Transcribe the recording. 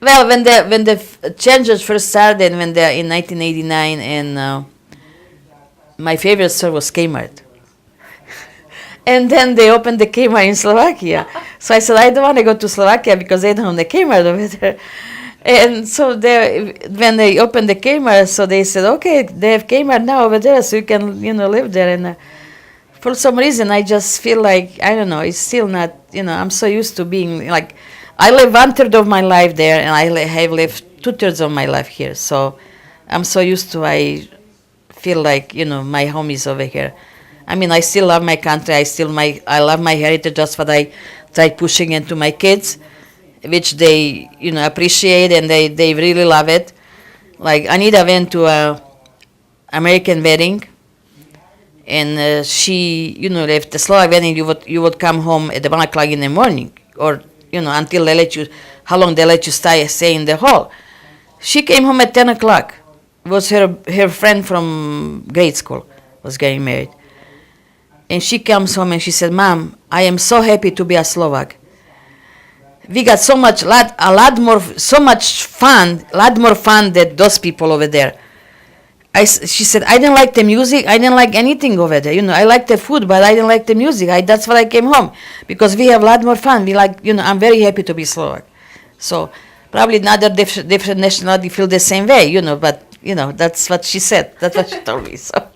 Well, when the changes first started, when they in 1989, and my favorite store was Kmart. And then they opened the Kmart in Slovakia. So I said, I don't want to go to Slovakia because they don't have the Kmart over there. And so when they opened the Kmart, so they said, okay, they have Kmart now over there, so you can, live there. And for some reason, I just feel like, I don't know, it's still not, I'm so used to being like, I live 1/3 of my life there, and I have lived 2/3 of my life here. So I'm so used to, I feel like, my home is over here. I mean, I still love my country. I love my heritage. That's what I try pushing into my kids, which they, appreciate, and they really love it. Like Anita went to a American wedding, and she, if the Slovak wedding, you would come home at 1 o'clock in the morning, or until they let you, how long they let you stay in the hall. She came home at 10 o'clock. It was her friend from grade school was getting married. And she comes home and she said, Mom, I am so happy to be a Slovak. We got so much more fun than those people over there. She said, I didn't like the music. I didn't like anything over there. I liked the food, but I didn't like the music. That's why I came home, because we have a lot more fun. We like, I'm very happy to be Slovak. So probably another different nationality feel the same way, but, that's what she said. That's what she told me. So.